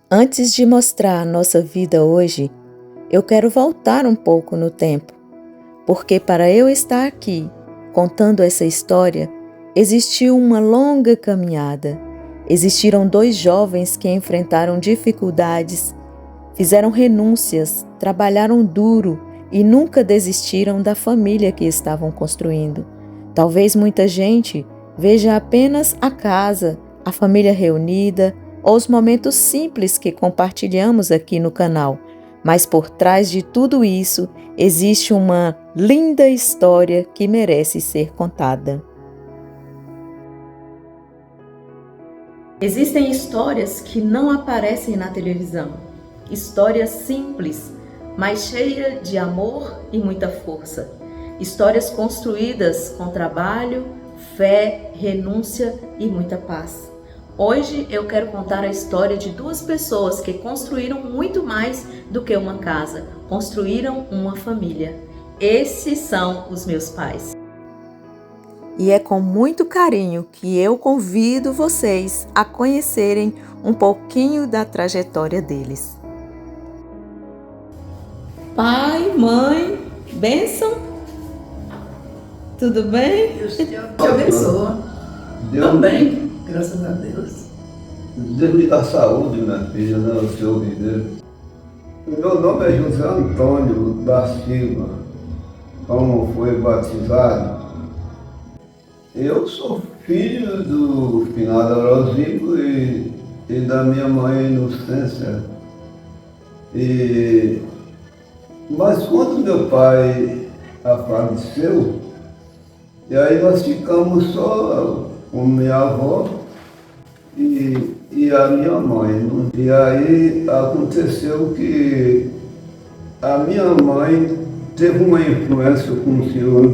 Antes de mostrar a nossa vida hoje, eu quero voltar um pouco no tempo, porque para eu estar aqui contando essa história, existiu uma longa caminhada. Existiram 2 jovens que enfrentaram dificuldades, fizeram renúncias, trabalharam duro e nunca desistiram da família que estavam construindo. Talvez muita gente veja apenas a casa, a família reunida, ou os momentos simples que compartilhamos aqui no canal, mas por trás de tudo isso existe uma linda história que merece ser contada. Existem histórias que não aparecem na televisão, histórias simples, mas cheias de amor e muita força, histórias construídas com trabalho, fé, renúncia e muita paz. Hoje eu quero contar a história de 2 pessoas que construíram muito mais do que uma casa, construíram uma família. Esses são os meus pais. E é com muito carinho que eu convido vocês a conhecerem um pouquinho da trajetória deles. Pai, mãe, bênção? Tudo bem? Deus te abençoe. Também. Graças a Deus. Deus lhe dá saúde, minha filha, né, o seu viver. Meu nome é José Antônio da Silva. Como foi batizado? Eu sou filho do finado Orosico e da minha mãe Inocência. Mas quando meu pai faleceu, e aí nós ficamos só com minha avó e a minha mãe. E aí aconteceu que a minha mãe teve uma influência com um senhor,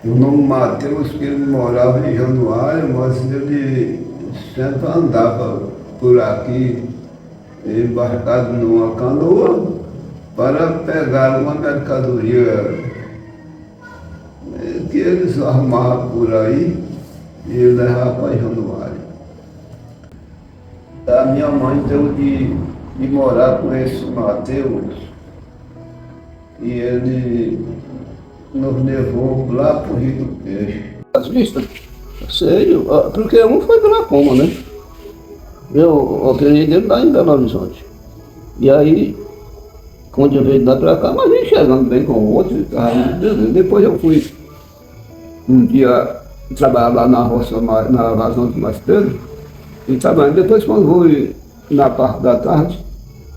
o nome Mateus, que ele morava em Januário, mas ele sempre andava por aqui, embarcado numa canoa, para pegar uma mercadoria que eles armavam por aí e ele levava para Januário. A minha mãe deu de morar com esse Mateus e ele nos levou lá para o Rio do Peixe. As vistas? Sei, porque um foi pela Coma, né? Eu operei dele lá em Belo Horizonte. E aí, quando eu veio lá para cá, mas vim chegando bem com o outro. Depois eu fui um dia trabalhar lá na roça, na Vazão de Mais Pedro, e trabalhando. Depois, quando fui na parte da tarde,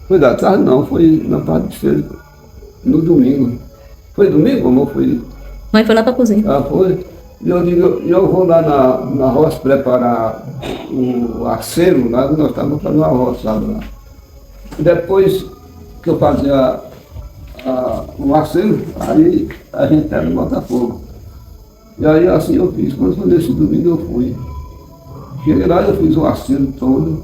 foi da tarde não, foi na parte de cedo, no domingo. Foi domingo, amor? Foi. Mãe foi lá para a cozinha. Ah, foi. E eu digo, eu vou lá na roça preparar o acero, lá nós estávamos fazendo uma roça lá. Depois que eu fazia o acero, aí a gente era no Botafogo. E aí assim eu fiz. Quando foi nesse domingo eu fui. Cheguei lá, eu fiz o acero todo,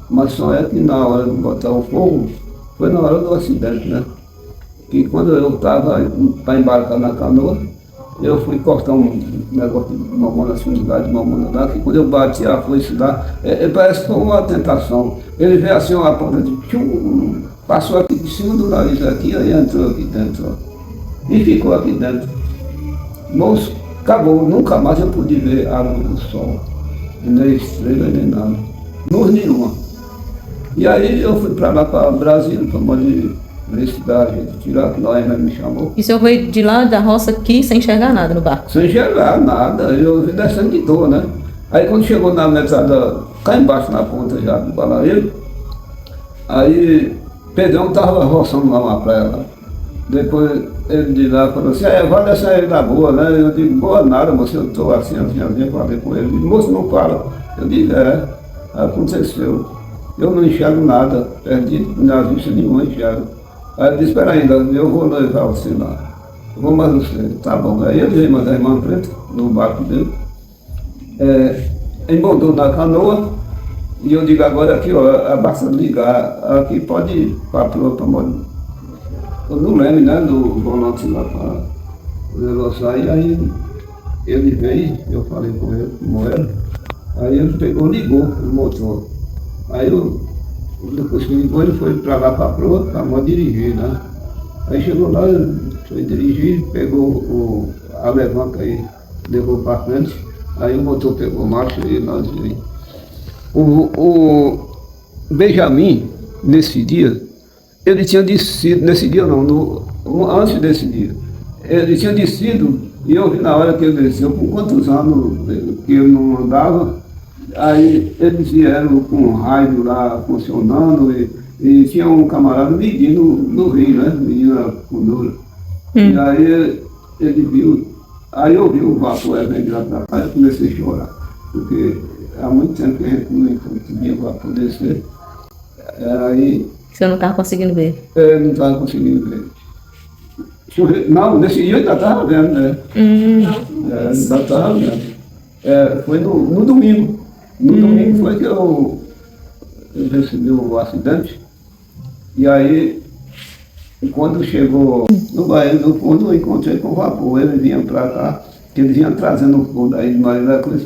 mas só é que na hora de botar o fogo, foi na hora do acidente, né? Que quando eu estava para embarcar na canoa, eu fui cortar um negócio de mamona, assim, um lugar de mamona lá, que quando eu bati a foice lá, parece que foi uma tentação. Ele veio assim, uma ponta de tchum, passou aqui de cima do nariz aqui, aí entrou aqui dentro, ó, e ficou aqui dentro. Moço, acabou, nunca mais eu pude ver a luz do sol, nem estrela, nem nada, luz nenhuma. E aí eu fui para lá, para Brasília, para ver se dá a gente tirar, que nós me chamou. E o senhor veio de lá da roça aqui sem enxergar nada no barco? Sem enxergar nada, eu vim descendo de dor, né? Aí quando chegou na metade, cá embaixo na ponta já do balaeiro, aí Pedrão estava roçando lá uma praia lá. Depois ele de lá falou assim, vai descer aí da boa, né? Eu digo, boa nada, moço, eu estou assim, falei com ele. Ele disse, moço, não fala. Eu digo, aconteceu. eu não enxergo nada, perdi na vista nenhuma, enxergo. Aí ele disse, espera ainda, eu vou levar você lá. Eu vou mais você, tá bom. Aí ele veio mais a irmã preta, no barco dele, embotou na canoa, e eu digo agora aqui, ó, basta ligar, aqui pode ir para modo. Eu não lembro, né, do volante lá para negociar, e aí ele veio, eu falei com ele, como era, aí ele pegou, ligou o motor. Aí depois que ligou, ele foi para lá para a proa, para modo dirigir, né? Aí chegou lá, foi dirigir, pegou a alavanca aí, levou para frente, aí o motor pegou marcha e nós veio. O Benjamin, nesse dia, ele tinha descido, nesse dia não, antes desse dia, ele tinha descido e eu vi na hora que ele desceu, com quantos anos que ele não andava, aí eles vieram com um rádio lá funcionando e tinha um camarada medindo no rio, né, medindo a fundura. E aí ele viu, aí eu vi o vapor vem lá pra cá, eu comecei a chorar, porque há muito tempo que a gente não conseguia vapor descer. Aí Você não estava conseguindo ver? eu não estava conseguindo ver. Não, nesse dia eu ainda estava vendo, né? Ainda estava vendo. Foi no domingo. No domingo foi que eu recebi o acidente. E aí, quando chegou no Bahia do Fundo, eu encontrei com o vapor. Ele vinha para cá, que ele vinha trazendo o fundo aí de Maria da Cruz,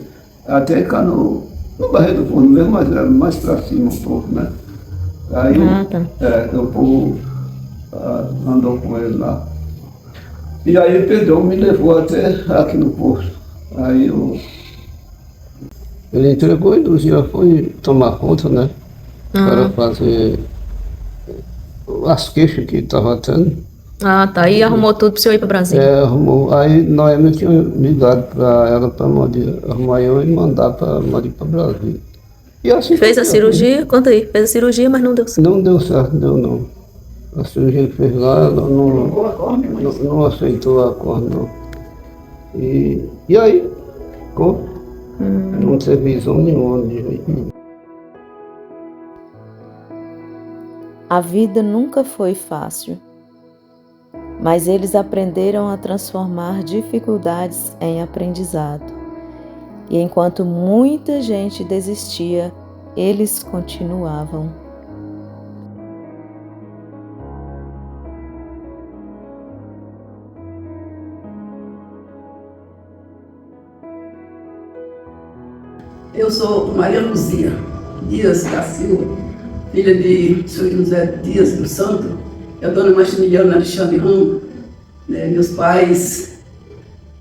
até cá no Bahia do Fundo mesmo, mas era mais para cima um pouco, né? Aí o povo andou com ele lá. E aí Pedrão me levou até aqui no posto. Aí ele entregou e o já foi tomar conta, né? Para fazer as queixas que estava tendo. Ah, tá. E arrumou tudo para você ir para Brasília? Arrumou. Aí Noemi tinha ligado para ela para arrumar eu e mandar para Brasília. E assim fez a cirurgia? Conta aí. Fez a cirurgia, mas não deu certo. Não deu certo, não. A cirurgia que fez lá, ela não aceitou a corda, não. E aí, ficou. Não teve visão nenhuma de jeito nenhum. A vida nunca foi fácil, mas eles aprenderam a transformar dificuldades em aprendizado. E enquanto muita gente desistia, eles continuavam. Eu sou Maria Luzia Dias da Silva, filha de Sr. José Dias do Santo, e a dona Maximiliana Alexandre Ramos. Meus pais,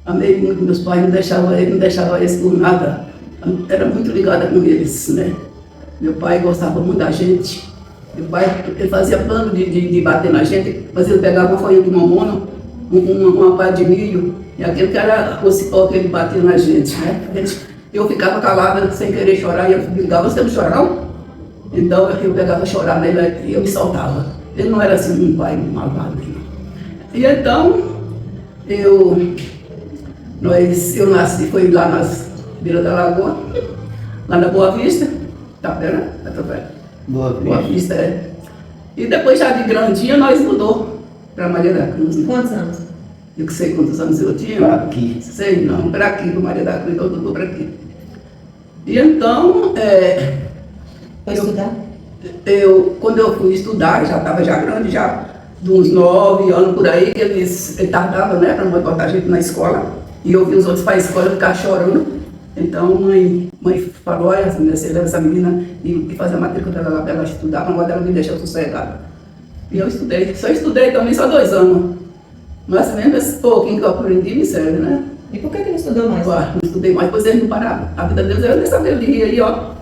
amei muito meus pais, não deixava eles por nada, era muito ligada com eles, né? Meu pai gostava muito da gente, meu pai ele fazia plano de bater na gente, mas ele pegava uma folha de mamona, uma pá de milho, e aquele que era o cipó que ele batia na gente, né? Eu ficava calada, sem querer chorar, e ele ligava, você não chora não? Então eu pegava a chorar nele e eu me soltava. Ele não era assim um pai malvado. E então, eu nasci, foi lá nas beiras da lagoa, lá na Boa Vista, Tapera, Boa Vista, E depois já de grandinha nós mudou para Maria da Cruz. Né? Quantos anos? Eu que sei quantos anos eu tinha. Para aqui. Sei não, para aqui, para Maria da Cruz, eu mudou para aqui. E então, Foi estudar? Quando eu fui estudar, já estava grande, já de uns 9 anos por aí, que ele tardava, né, para não botar a gente na escola. E eu vi os outros para a escola ficar chorando. Então, mãe falou, olha, você leva essa menina e faz a matrícula dela lá para ela estudar, mas ela me deixa sossegada. E eu estudei, só estudei também só 2 anos. Mas mesmo esse pouquinho que eu aprendi me serve, né? E por que não estudou mais? Não estudei mais, pois eles não paravam. A vida deles era nessa beira de rio aí, ó.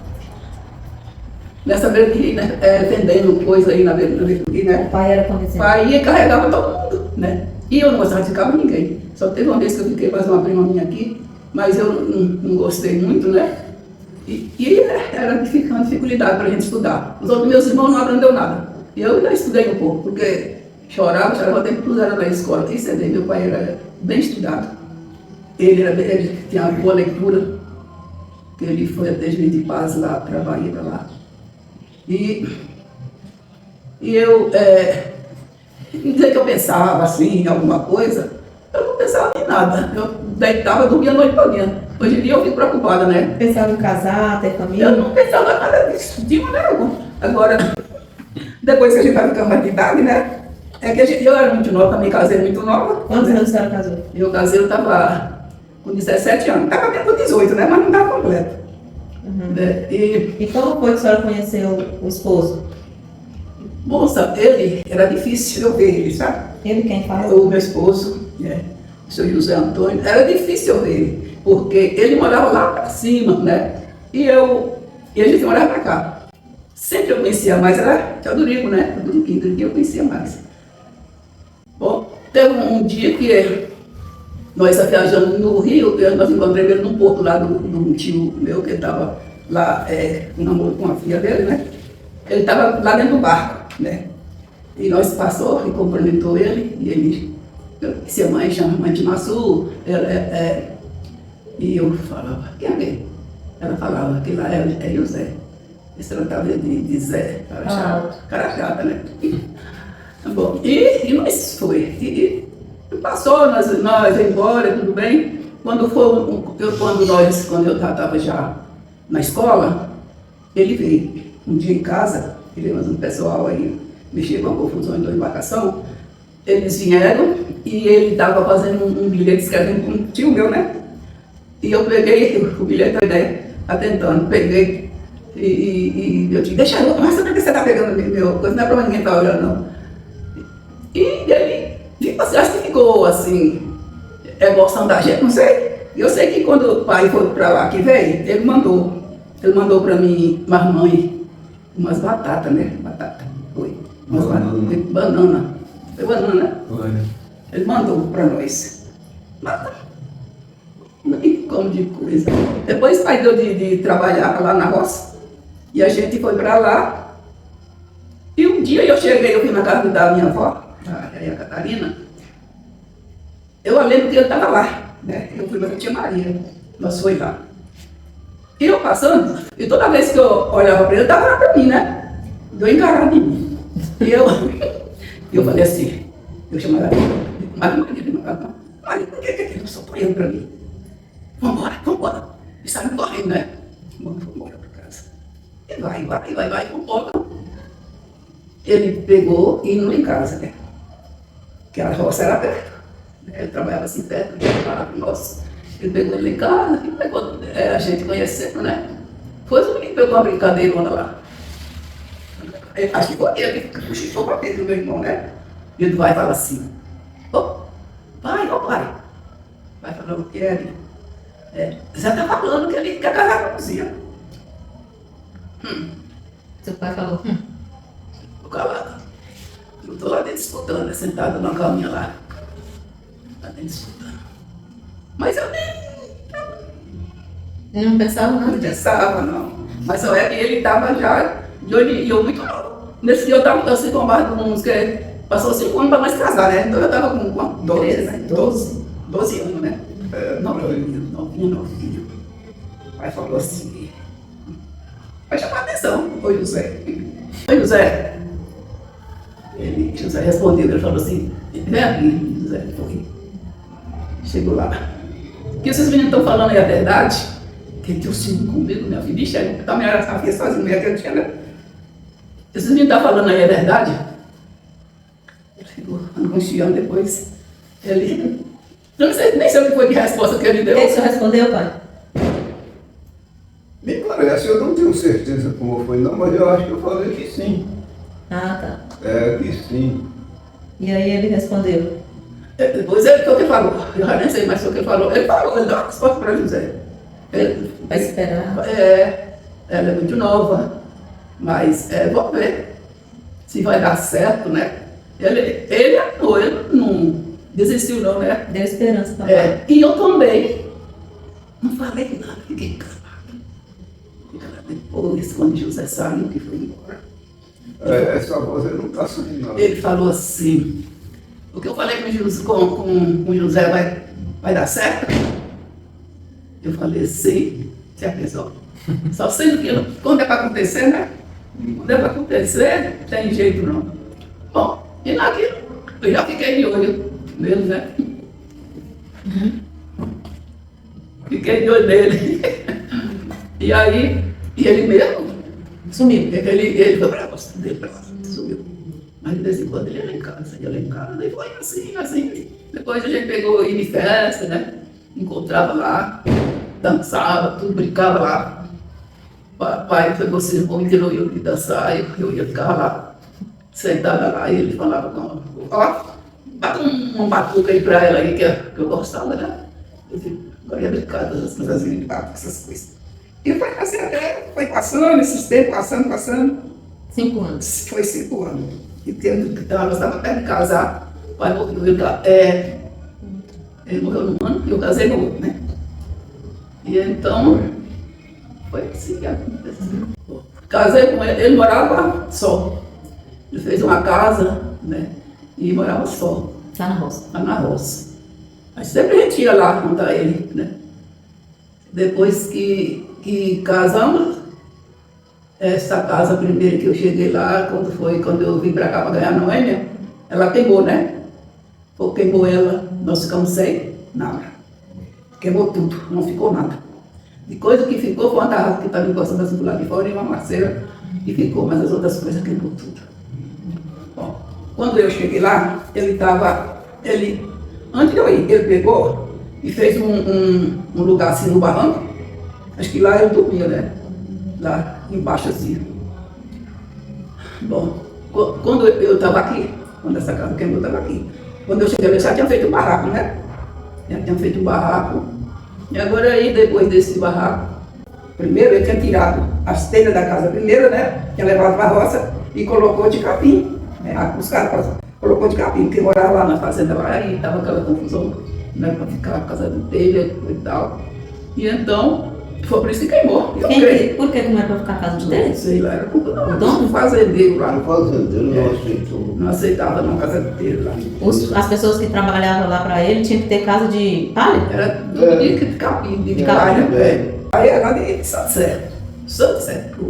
Nessa beira de rio, né? Vendendo coisa aí na beira do rio, né? O pai era condicionado. O pai ia e carregava todo mundo, né? E eu não gostava de ficar com ninguém. Só teve uma vez que eu fiquei com uma prima minha aqui, mas eu não gostei muito, né? E era dificuldade para a gente estudar. Os outros meus irmãos não aprenderam nada. E eu ainda estudei um pouco, porque chorava até que puseram na escola. Isso é bem, meu pai era bem estudado. Ele tinha uma boa leitura, que ele foi até Juiz de Paz lá, para Bahia, para lá. E eu, não dizer que eu pensava assim em alguma coisa, eu não pensava em nada. Eu deitava, dormia a noite toda. Hoje em dia eu fico preocupada, né? Pensava em casar, ter família? Eu não pensava nada disso, de maneira alguma. Agora, depois que a gente vai ficando mais de idade, né? É que eu era muito nova, também casei muito nova. Quantos anos a senhora casou? Eu casei, eu estava com 17 anos. Estava bem com 18, né? Mas não estava completo. Né? E como foi que a senhora conheceu o esposo? Moça, ele, era difícil eu ver ele, sabe? Ele quem fala? O meu esposo, o seu José Antônio, era difícil eu ver ele, porque ele morava lá para cima, né? E a gente morava para cá. Sempre eu conhecia mais, era Teodorico, né? Do que eu conhecia mais. Bom, teve um dia que nós viajando no Rio, nós encontramos ele num porto lá do tio meu, que estava lá, um namoro com a filha dele, né? Ele estava lá dentro do barco, né? E nós passou e cumprimentou ele, e ele, eu disse, a mãe chama mãe de Massu, e eu falava, quem é ele? Ela falava que lá é José. Eles tratavam de Zé, cara chata, né? Bom, e nós foi. E passou, nós fomos embora, tudo bem. Quando eu estava já na escola, ele veio. Um dia em casa, ele mais um pessoal aí, mexia com a confusão da embarcação. Eles vieram e ele estava fazendo um bilhete, escrevendo com um tio meu, né? E eu peguei o bilhete, atentando, peguei e eu disse, deixa eu, mas por que você está pegando meu coisa? Não é para ninguém estar olhando, não. E ele, acho que ficou assim, emoção da gente, não sei. Eu sei que quando o pai foi para lá que veio, ele mandou para mim, umas batatas, né? Batata, foi. Banana. Foi banana, né? Foi. Ele mandou para nós. Como de coisa. Depois o pai deu de trabalhar lá na roça. E a gente foi para lá. E um dia eu fui na casa da minha avó, a Catarina. Eu lembro que ele estava lá, né? Eu fui com a tia Maria. Nós fomos lá. E eu passando, e toda vez que eu olhava para ele, ele estava lá para mim, né? Deu encarado em mim. E eu falei assim, eu chamava Maria, por que ele não soltou olhando para mim? Vambora. E saiu correndo, né? Vamos embora para casa. E vai, vambora. Ele pegou e indo em casa, né? Que a roça era perto. Ele trabalhava assim perto, nossa. Ele pegou ele em casa, e pegou a gente conhecendo, né? Depois o menino pegou uma brincadeirona lá. Acho que foi ele que puxou para dentro do meu irmão, né? E ele vai e fala assim, pai. Vai falando que ele. Você está falando que ele quer casar com a cozinha. Seu pai falou, Tô calado. Eu estou lá dentro escutando, sentado na caminha lá. Lá dentro escutando. Mas eu não pensava não nada. pensava, não. Mas só é que ele estava já de olho e eu muito novo. Nesse dia eu estava assim com mais de uns que passou 5 anos para nós casar, né? Então eu estava com 12, né? 12 anos, né? Novinho. O pai falou assim, vai chamar atenção, oi José. José respondeu, ele falou assim, vem aqui, José, foi. Chegou lá. O que vocês meninos estão falando aí é verdade? Que ele tinha um ciúme comigo, minha filha, bicha, eu também era filha sozinho, mulher que eu tinha, né? Esses meninos estão falando aí é verdade? Ele ficou angustiando depois. Ele... Eu não sei, nem sei o que foi de resposta que ele deu. O que o senhor respondeu, pai? Me parece, eu não tenho certeza como foi não, mas eu acho que eu falei que sim. Ah, tá. Que sim. E aí ele respondeu? Depois ele foi o que falou. Eu já nem sei mais o que ele falou. Ele deu uma resposta para José. Vai esperar. Ela é muito nova, mas vamos ver se vai dar certo, né? Ele não desistiu não, né? Deu esperança para pai. E eu também não falei nada, fiquei calado. Depois, quando José saiu, que foi embora. Essa voz não está saindo nada. Ele falou assim, o que eu falei com José vai dar certo? Eu falei, sim, se a pessoa. Só sendo que quando é para acontecer, né? Não deve acontecer, não tem jeito não. Bom, e naquilo, eu já fiquei de olho nele, né? Fiquei de olho nele. E aí, e ele mesmo Sumiu. ele foi pra costa dele, pra lá, sumiu. Mas de vez em quando ele ia lá em casa, e foi assim. Depois a gente pegou, ia em festa, né? Encontrava lá, dançava, tudo, brincava lá. Pai pegou seu irmão e tirou eu de dançar, eu ia ficar lá, sentada lá, e ele falava com ó, bata um batuque aí pra ela aí, que eu gostava, né? Eu disse, agora ia brincar das coisas de batuque, essas coisas. E foi assim até, foi passando, esses tempos, passando. 5 anos. Foi 5 anos. E então, nós estávamos perto de casar, o pai morreu, ele morreu num ano e eu casei no outro, né? E então, foi assim que aconteceu. Casei com ele morava só. Ele fez uma casa, né? E morava só. Lá na roça. Lá na roça. Mas sempre a gente ia lá contar ele, né? Depois que casamos, essa casa primeiro que eu cheguei lá, quando eu vim para cá para ganhar a Noêmia, ela queimou, né? Queimou ela, nós ficamos sem nada. Queimou tudo, não ficou nada. De coisa que ficou foi uma tarrafa que estava encostando assim do lado de fora e uma maceira e ficou, mas as outras coisas queimou tudo. Bom, quando eu cheguei lá, antes de eu ir, ele pegou e fez um lugar assim no barranco. Acho que lá ele dormia, né? Lá embaixo assim. Bom, quando eu estava aqui, quando essa casa queimou, eu estava aqui. Quando eu cheguei, ele já tinha feito um barraco, né? Já tinha feito um barraco. E agora aí, depois desse barraco, primeiro ele tinha tirado as telhas da casa primeiro, né? Tinha levado para a roça e colocou de capim. Né? Os caras colocou de capim, porque morava lá na fazenda lá e estava aquela confusão, né? Para ficar a casa de telha e tal. E então, foi por isso que queimou. Por que não é para ficar a casa de telha? Não sei lá, era culpa O dono? do fazendeiro lá. O fazendeiro não aceitou. Não aceitava não casa de telha lá. As pessoas que trabalhavam lá para ele tinham que ter casa de palha? Era tudo de capim, de palha. Aí era de Sunset,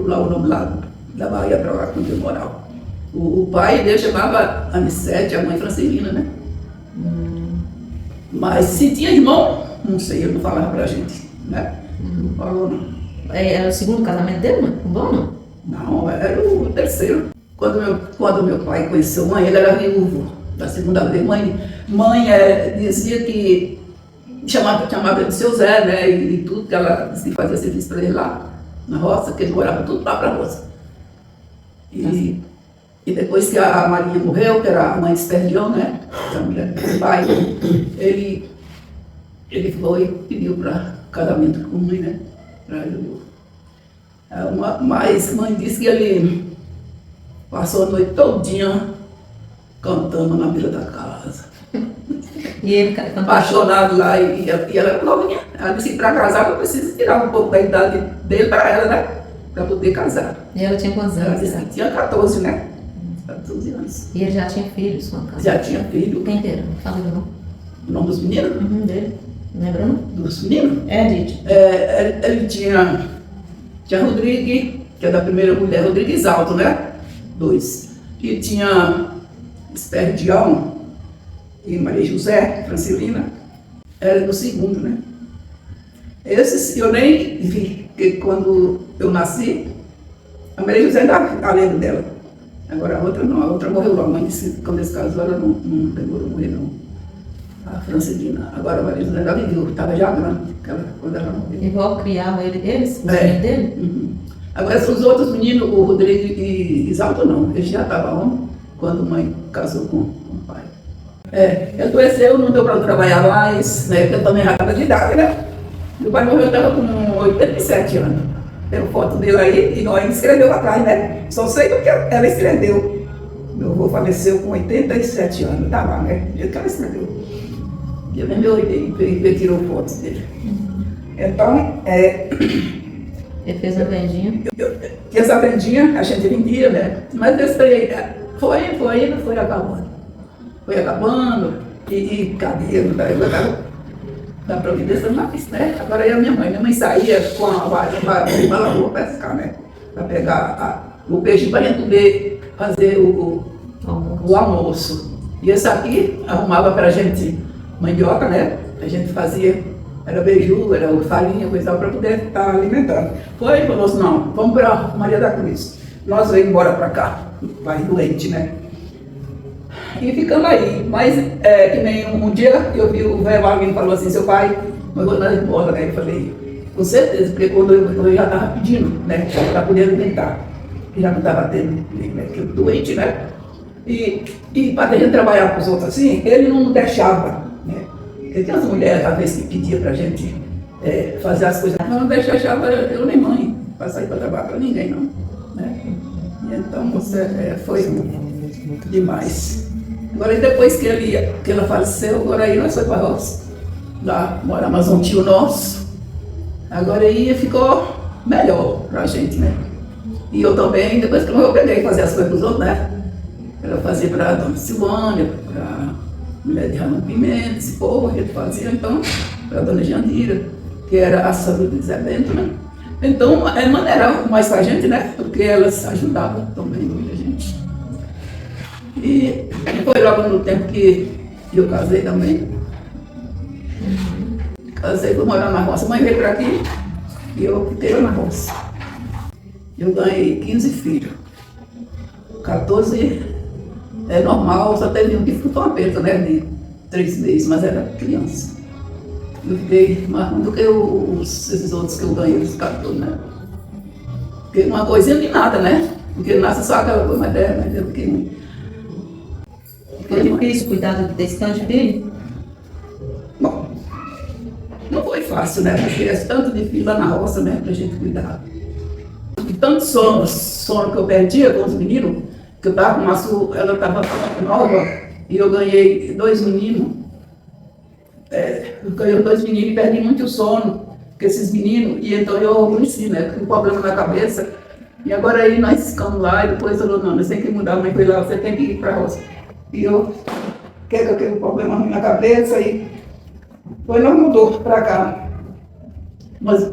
lá o nome lá da Bahia para lá, quando eu morava. O pai dele chamava Anissete, a mãe Francelina, né? Mas se tinha irmão, não sei, ele não falava pra gente, né? Não falou não. Era o segundo casamento dele, mãe? Com bom, não? Não, era o terceiro. Quando meu pai conheceu mãe, ele era viúvo. Da segunda vez, mãe dizia que chamava de seu Zé, né? E tudo, que ela disse que fazia serviço para ele lá na roça, que ele morava tudo lá para a roça. E depois que a Maria morreu, que era a mãe de Esperdião, né? A mulher do pai, ele foi e pediu para casamento com mãe, né? Para ele. Mas mãe disse que ele passou a noite todinha cantando na beira da casa. E ele Apaixonado lá, e ela era novinha. Ela disse que para casar eu preciso tirar um pouco da idade dele para ela, né? Para poder casar. E ela tinha quantos Ela anos? disse que tinha 14, né? 14 anos. E ele já tinha filhos com a casa? Já tinha filho. Quem que era? Fala o nome. O nome dos meninos? Dele. Não lembra não? Dos meninos? Dite. Ele tinha Rodrigues, que é da primeira mulher, Rodrigues Alto, né? 2. E tinha Esperdião e Maria José, Francelina, era do segundo, né? Esses eu nem vi, porque quando eu nasci, a Maria José ainda lembro dela. Agora a outra não, a outra morreu logo, mas quando esse casou ela não demorou a morrer não. A Francelina. Agora a Maria José ainda viveu, estava já grande quando ela morreu. E vó criava eles, os meninos dele? Uhum. Agora os outros meninos, o Rodrigo e Isalto não, eles já estavam homem quando a mãe casou com o pai. Ele adoeceu, não deu para trabalhar mais, né? Eu também já estava de idade, né? Meu pai morreu, eu estava com 87 anos. Tem foto dele aí e nós escreveu atrás, né? Só sei do que ela escreveu. Meu avô faleceu com 87 anos, tá lá, né? Do jeito que ela escreveu. Eu mesmo olhei e tirou fotos dele. Então, Ele fez uma vendinha. Essa vendinha a gente vendia, né? Mas esse aí foi acabando. Foi acabando e cabelo da providência mais, né? Agora eu e minha mãe saía com a vara para lagoa pescar, né? Para pegar o peixe para a gente poder fazer o almoço. E esse aqui arrumava para a gente mandioca, né? A gente fazia, era beiju, era farinha, coisa para poder estar alimentando. Foi e falou assim, não, vamos para Maria da Cruz. Nós vamos embora para cá, vai doente, né? E ficamos aí. Mas que nem um dia eu vi o velho alguém falou assim, seu pai, mas vou nós embora, né? Eu falei, com certeza, porque quando eu já estava pedindo, né? Para poder alimentar. E já não estava tendo, né? Que doente, né? E para a gente trabalhar com os outros assim, ele não deixava, né? Porque tinha as mulheres, às vezes, que pediam para a gente fazer as coisas. Mas não deixava eu nem mãe para sair para trabalhar para ninguém, não. Né? E então, foi demais. Agora, depois que ela faleceu, agora aí nós fomos para a roça. Lá moramos um tio nosso. Agora aí ficou melhor para a gente, né? E eu também, depois que eu peguei fazer as coisas para os outros, né? Ela fazia para a dona Silvânia, para a mulher de Ramon Pimenta, esse povo, a gente fazia então para a dona Jandira, que era a sogra do Zé Bento, né? Então, maneirava mais para a gente, né? Porque elas ajudavam também muita gente. E foi logo no tempo que eu casei também. Casei, fui morar na roça. A mãe veio para aqui e eu fiquei lá na roça. Eu ganhei 15 filhos. 14 é normal, só teve um que ficou um aperto, né? De 3 meses, mas era criança. Eu fiquei mais do que esses outros que eu ganhei, os 14, né? Porque uma coisinha de nada, né? Porque nasce só aquela coisa, mas eu fiquei muito. Foi difícil cuidar desse tanto de filho? Bom, não foi fácil, né? Porque é tanto de filho lá na roça, né? Pra gente cuidar. E tanto sono que eu perdia com os meninos, que eu tava com ela estava nova, e eu ganhei 2 meninos. Eu ganhei 2 meninos e perdi muito sono com esses meninos, e então eu aborreci, né? Com um problema na cabeça. E agora aí nós ficamos lá, e depois falou, não, nós temos que mudar, mas foi lá, você tem que ir para a roça. E eu, que eu tenho um problema na cabeça, e foi, nós mudou para cá. Mas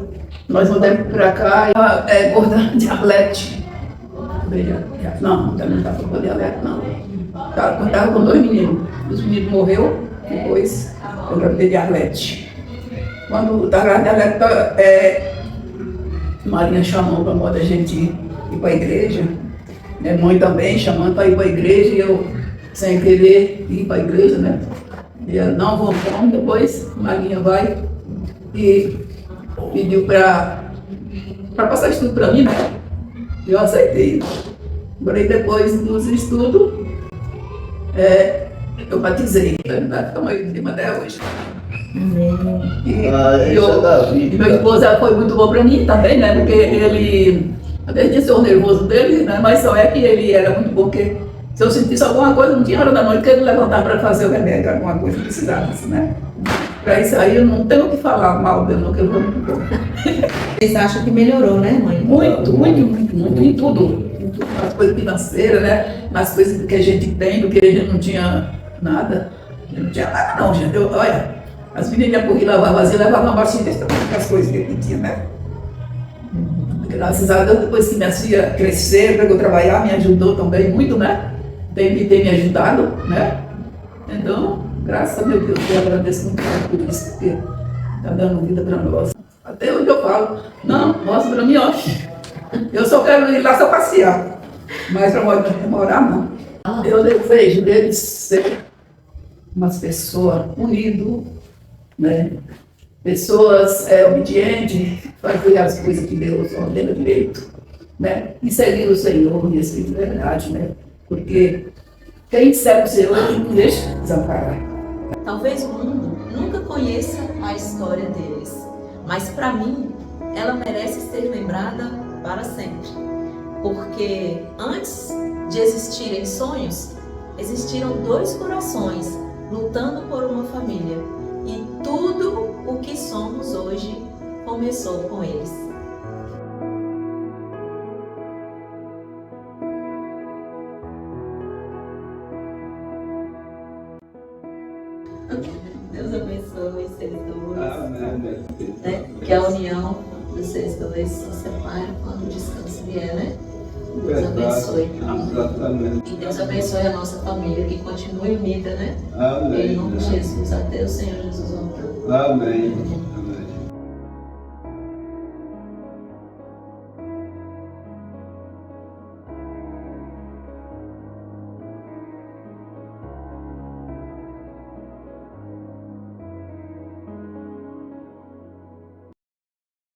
nós mudamos para cá, é gorda de Arlete. Não, também não estava com diabetes, não. Estava com 2 meninos. Os meninos morreram, depois eu gravei de Arlete. Quando estava grávida de Arlete, Marinha chamou para a gente ir para a igreja. Minha mãe também chamando para ir para a igreja, e eu, sem querer, ir para a igreja, né? E ela, não, vamos, depois Marinha vai e pediu para passar estudo para mim, né? Eu aceitei. Agora, depois dos estudos, eu batizei. Na verdade, ficamos aí em cima até hoje. E meu esposo foi muito bom para mim também, né? Porque ele, até disse o nervoso dele, né? Mas só é que ele era muito bom, porque se eu sentisse alguma coisa, não tinha hora da noite que ele levantava para fazer o remédio, alguma coisa que precisasse, né? Para isso aí eu não tenho o que falar mal dele, não, que eu vou muito bom. Vocês acham que melhorou, né, mãe? Muito, em tudo. Nas coisas financeiras, né? Nas coisas que a gente tem, do que a gente não tinha nada. Não tinha nada não, gente. Olha, as meninas por ir lavar vazia, levavam uma baixinha desse tamanho com as coisas que a gente tinha, né? Graças a Deus, depois que minha filha cresceu, pegou trabalhar, me ajudou também muito, né? Tem me ajudado, né? Então, graças a Deus, eu agradeço muito por isso, porque está dando vida para nós. Até hoje eu falo, não, mostra para mim, ó. Eu só quero ir lá só passear, mas para morar não. Eu desejo deles ser umas pessoas unidas, né? Pessoas obedientes, fazer as coisas que Deus ordena direito, né? E seguir o Senhor e isso é verdade, né? Porque quem segue o Senhor não deixa desamparar. Talvez o mundo nunca conheça a história deles, mas para mim ela merece ser lembrada para sempre. Porque antes de existirem sonhos, existiram 2 corações lutando por uma família. E tudo o que somos hoje começou com eles. Deus abençoe vocês dois. Né? Que a união de vocês dois se separe quando o descanso vier, né? Deus abençoe. Exatamente. Que Deus abençoe a nossa família, que continue unida, né? Amém. Em nome de Jesus. Até o Senhor Jesus voltar. Amém.